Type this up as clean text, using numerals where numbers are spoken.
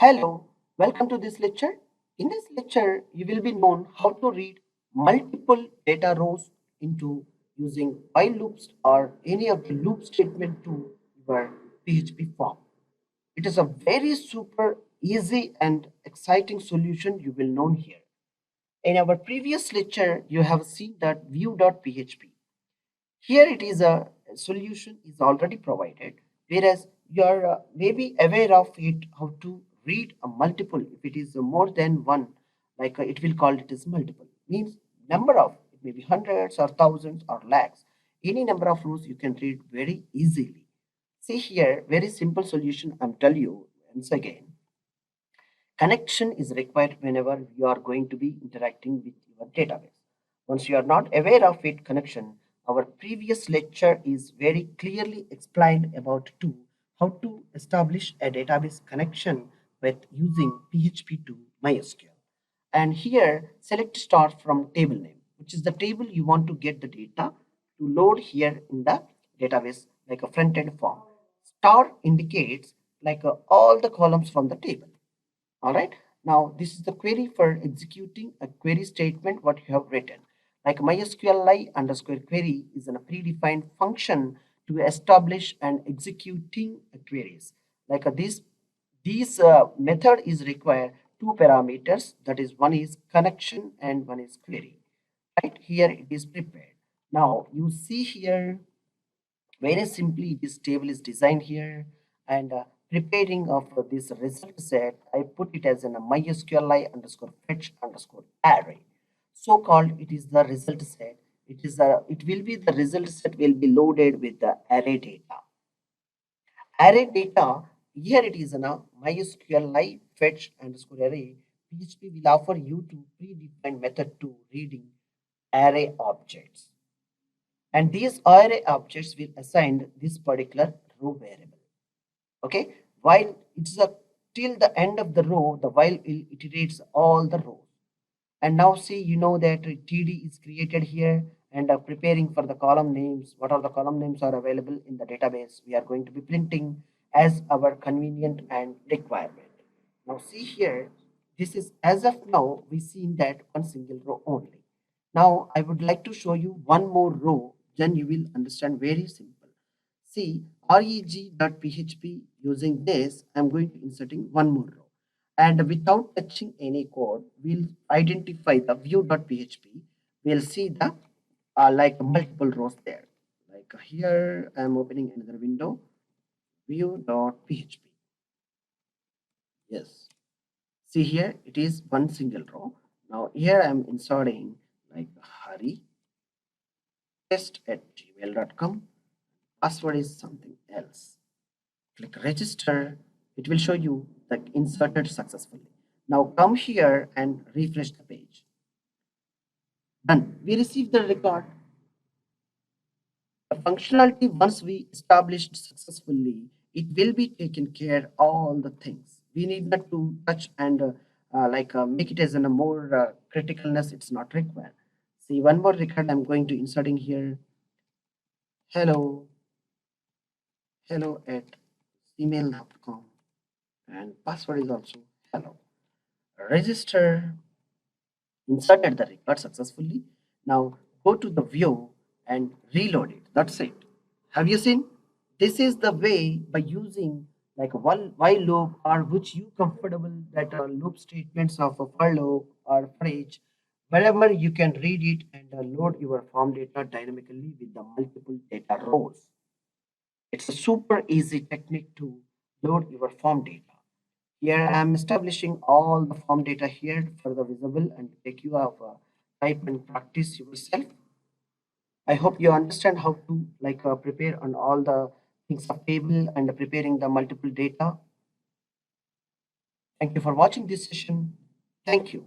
Hello, welcome to this lecture. In this lecture, you will be known how to read multiple data rows into using while loops or any of the loop statement to your PHP form. It is a very super easy and exciting solution you will know here. In our previous lecture, you have seen that view.php. Here it is a solution is already provided, whereas you are maybe aware of it how to read a multiple. If it is more than one, like it will call it as multiple. Means number of it may be hundreds or thousands or lakhs. Any number of rows you can read very easily. See here, very simple solution. I'm tell you once again. Connection is required whenever you are going to be interacting with your database. Once you are not aware of it connection, our previous lecture is very clearly explained about how to establish a database connection with using PHP to MySQL. And here select start from table name, which is the table you want to get the data to load here in the database like a front-end form. Star indicates like all the columns from the table. All right. Now this is the query for executing a query statement what you have written. Like MySQLi underscore query is a predefined function to establish and executing queries. Like this method is require two parameters. That is one is connection and one is query. Right here it is prepared. Now you see here very simply, this table is designed here and preparing of this result set, I put it as in a MySQLi underscore fetch underscore array. So called it is the result set. It will be the result set will be loaded with the array data. Array data here it is in a MySQLi fetch underscore array. PHP will offer you to predefined method to reading array objects, and these array objects will assign this particular row variable. Okay, while it's a till the end of the row, the while it iterates all the rows. And now see, you know that td is created here and preparing for the column names. What are the column names are available in the database we are going to be printing as our convenient and requirement. Now see here, this is as of now we seen that one single row only. Now I would like to show you one more row, then you will understand very simple. See reg.php, using this I'm going to inserting one more row, and without touching any code we'll identify the view.php. We'll see the like multiple rows there. Like here I'm opening another window, view.php. Yes, see here it is one single row. Now here I'm inserting like Hari test@gmail.com. Password is something else. Click register. It will show you that inserted successfully. Now come here and refresh the page. Done. We received the record. The functionality once we established successfully, it will be taken care all the things. We need not to touch and make it as a more criticalness. It's not required. See one more record. I'm going to inserting here. Hello at email.com, and password is also hello. Register, inserted the record successfully. Now go to the view and reload it. That's it. Have you seen? This is the way by using like a while loop or which you comfortable that are loop statements of a for loop or for each, wherever you can read it and load your form data dynamically with the multiple data rows. It's a super easy technique to load your form data. Here I am establishing all the form data here for the visible and take you of type and practice yourself. I hope you understand how to prepare on all the things of table and preparing the multiple data. Thank you for watching this session. Thank you.